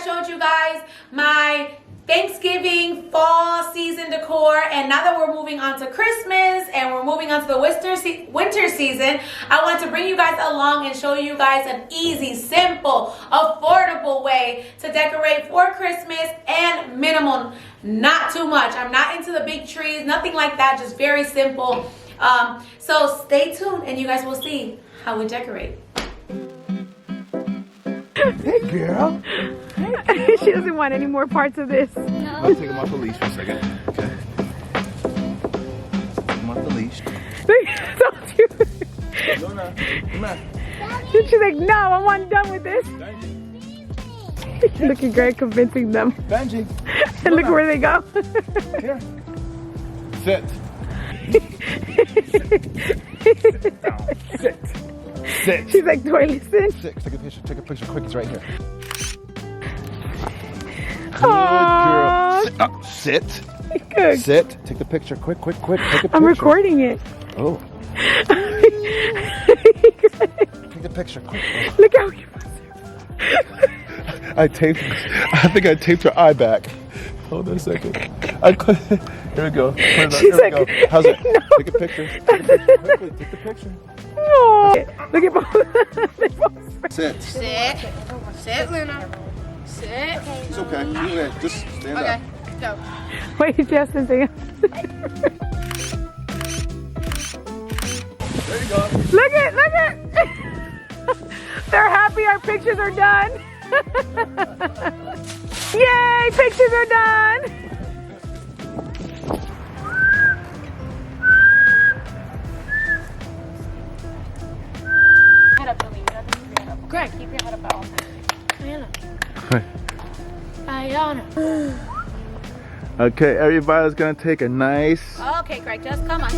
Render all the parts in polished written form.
I showed you guys my Thanksgiving fall season decor, and now that we're moving on to Christmas and we're moving on to the winter season, I want to bring you guys along and show you guys an easy, simple, affordable way to decorate for Christmas and minimal, not too much. I'm not into the big trees, nothing like that, just very simple. So stay tuned and you guys will see how we decorate. Hey girl. She doesn't want any more parts of this. No. I'll take him off the leash for a second. Okay. Take him off the leash. Don't you? No, no. Come on. She's like, no, I'm done with this. Look at Greg convincing them. Benji. And look where they go. Here. Sit. Sit down. Sit. Sit. She's like, do I listen? Sit. Take a picture. Take a picture quick. It's right here. Good girl. Sit. Good. Sit. Take the picture. Quick. Take a picture. I'm recording it. Oh. Take the picture. Quick. Look how you. I think I taped her eye back. Hold on a second. Here we go. Here we go. How's it? No. Take a picture. Quickly, take the picture. No. Look at both. Sit. Sit, Luna. Sit. It's okay. You okay. Just stand up. Okay, go. Wait, Justin, say it. There you go. Look at. They're happy our pictures are done. Yay, pictures are done. Head up, Lily. You have to keep your head up. Greg, keep your head up at all times. Ayana. Okay, everybody's gonna take a nice. Okay, Greg, just come on.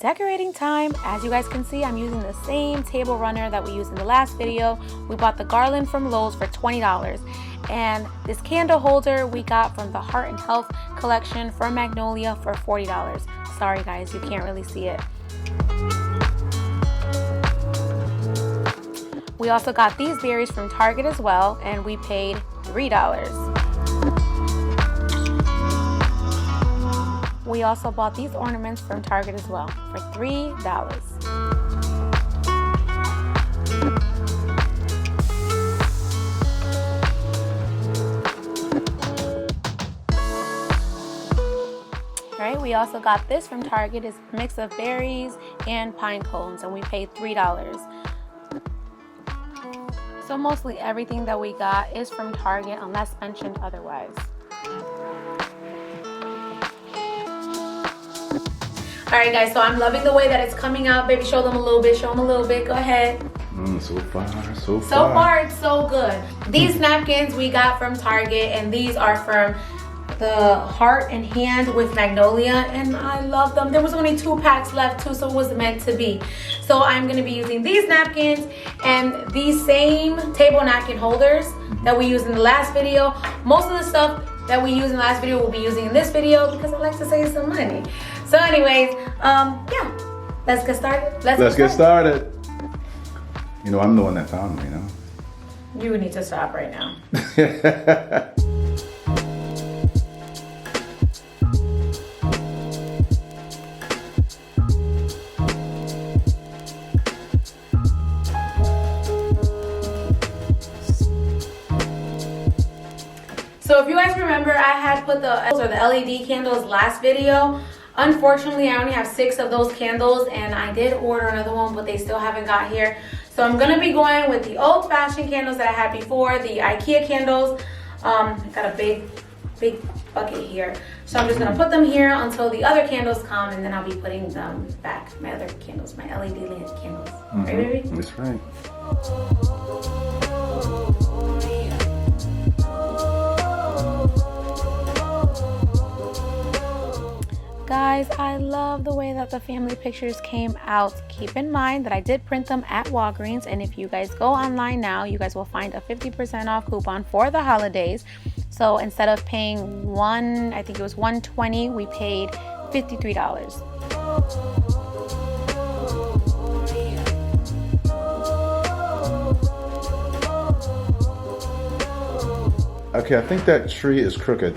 Decorating time. As you guys can see, I'm using the same table runner that we used in the last video. We bought the garland from Lowe's for $20, and this candle holder we got from the Heart and Health collection from Magnolia for $40. Sorry guys, you can't really see it. We also got these berries from Target as well, and we paid $3. We also bought these ornaments from Target as well for $3. Alright, we also got this from Target. It's a mix of berries and pine cones, and we paid $3. So mostly everything that we got is from Target unless mentioned otherwise. Alright guys, so I'm loving the way that it's coming out. Baby, show them a little bit, go ahead. So far. So far, it's so good. These napkins we got from Target, and these are from the Heart and Hand with Magnolia, and I love them. There was only 2 packs left too, so it was meant to be. So I'm gonna be using these napkins and these same table napkin holders that we used in the last video. Most of the stuff that we used in the last video we'll be using in this video because I like to save some money. So anyways, yeah, let's get started. Let's get started. You know, I'm the one that found them, you know. You need to stop right now. So if you guys remember, I had put the LED candles last video. Unfortunately, I only have 6 of those candles, and I did order another one, but they still haven't got here. So I'm gonna be going with the old-fashioned candles that I had before, the IKEA candles. I got a big bucket here. So I'm just gonna put them here until the other candles come, and then I'll be putting them back. My other candles, my LED lamp candles. Right, baby? That's right. Guys, guys, I love the way that the family pictures came out. Keep in mind that I did print them at Walgreens, and if you guys go online now, you guys will find a 50% off coupon for the holidays. So instead of paying I think it was $120, we paid $53. Okay, I think that tree is crooked.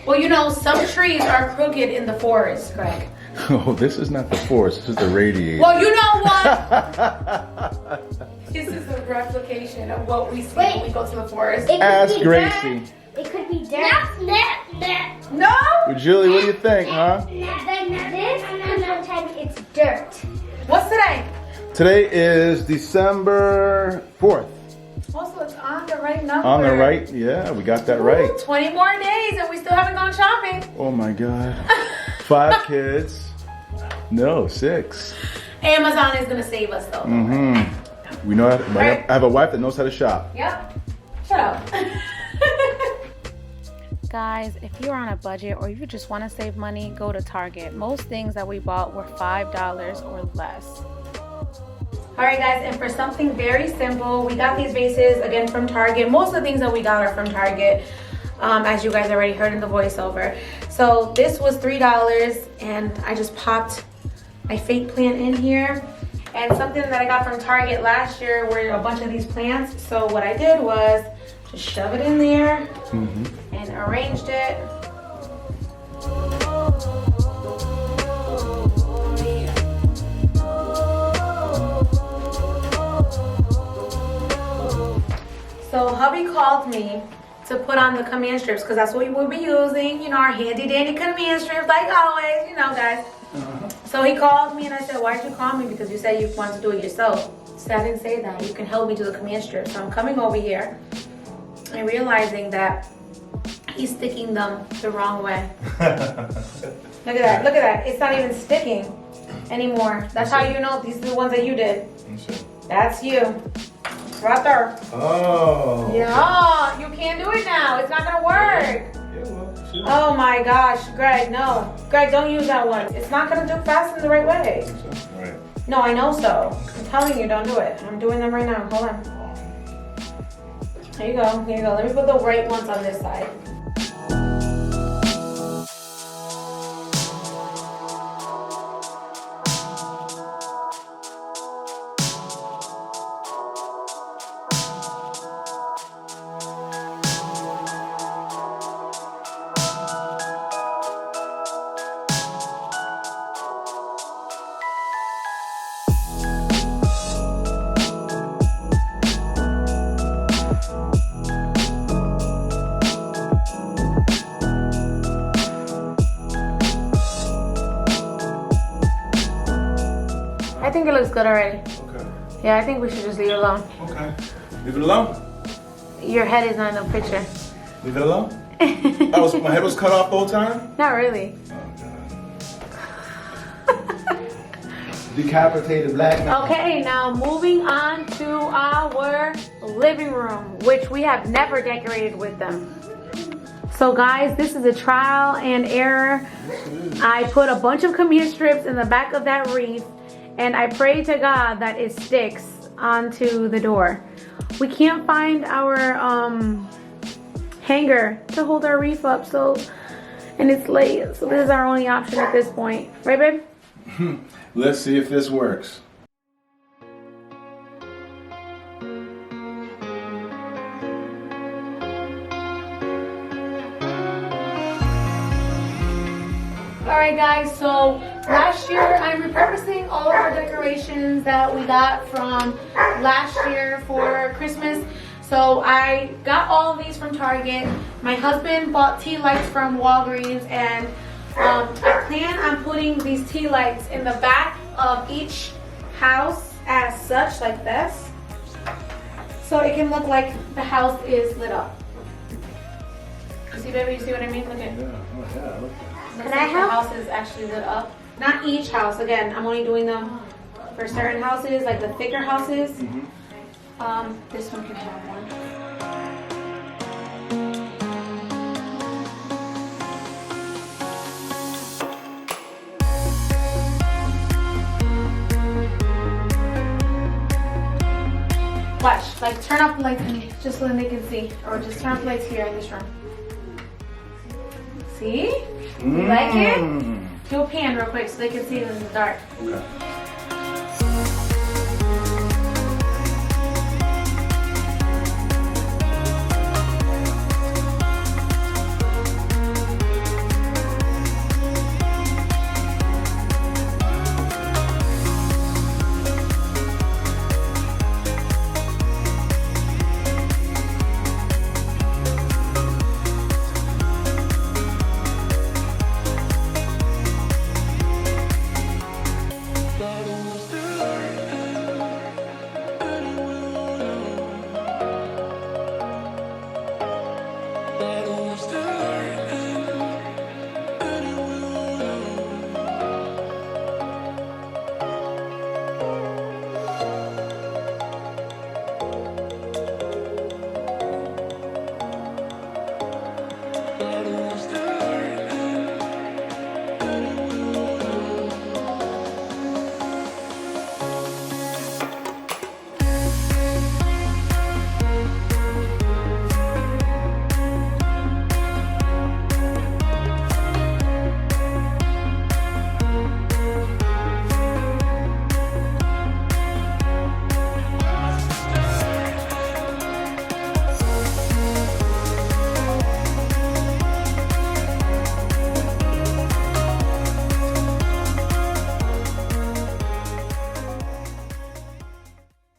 Well, you know, some trees are crooked in the forest, Greg. Oh, this is not the forest. This is the radiator. Well, you know what? This is a replication of what we see when we go to the forest. Ask Gracie. It could be dirt. No! Well, Julie, what do you think, huh? Sometimes it's dirt. What's today? Today is December 4th. Also, it's on the right number. On the right? Yeah, we got that right. 20 more days and we still haven't gone shopping. Oh my God. 5 kids. No, 6. Amazon is gonna save us though. Mm-hmm. We know I have a wife that knows how to shop. Yep. Shut up. Guys, if you're on a budget or you just want to save money, go to Target. Most things that we bought were $5 or less. Alright guys, and for something very simple, we got these vases again from Target. Most of the things that we got are from Target, as you guys already heard in the voiceover. So this was $3 and I just popped my fake plant in here. And something that I got from Target last year were a bunch of these plants. So what I did was just shove it in there and arranged it. So hubby called me to put on the command strips because that's what we will be using, you know, our handy dandy command strips like always, you know guys. So he called me and I said, why'd you call me? Because you said you wanted to do it yourself. I said, I didn't say that. You can help me do the command strips. So I'm coming over here and realizing that he's sticking them the wrong way. Look at that, look at that. It's not even sticking anymore. That's how you know these are the ones that you did. That's you. Right there. Oh. Yeah, you can't do it now. It's not gonna work. Yeah, well, sure. Oh my gosh, Greg, no. Greg, don't use that one. It's not gonna do fasten the right way. All right. No, I know so. I'm telling you, don't do it. I'm doing them right now. Hold on. Here you go. Here you go. Let me put the right ones on this side. I think it looks good already. Okay. Yeah, I think we should just leave it alone. Okay. Leave it alone. Your head is not in the picture. Leave it alone. My head was cut off the whole time? Not really. Decapitated black man. Okay, now moving on to our living room, which we have never decorated with them. So guys, this is a trial and error. I put a bunch of command strips in the back of that wreath and I pray to God that it sticks onto the door. We can't find our hanger to hold our wreath up, and it's late, so this is our only option at this point. Right, babe? Let's see if this works. Alright guys, so last year I'm repurposing all of our decorations that we got from last year for Christmas. So I got all of these from Target. My husband bought tea lights from Walgreens, and I plan on putting these tea lights in the back of each house as such, like this. So it can look like the house is lit up. You see, baby? You see what I mean? Look at it. Can I help? The house is actually lit up. Not each house. Again, I'm only doing them for certain houses, like the thicker houses. This one can have one. Like turn off the lights just so that they can see. Or just turn off the lights here in this room. See? You like it? Do a pan real quick so they can see it in the dark. Okay.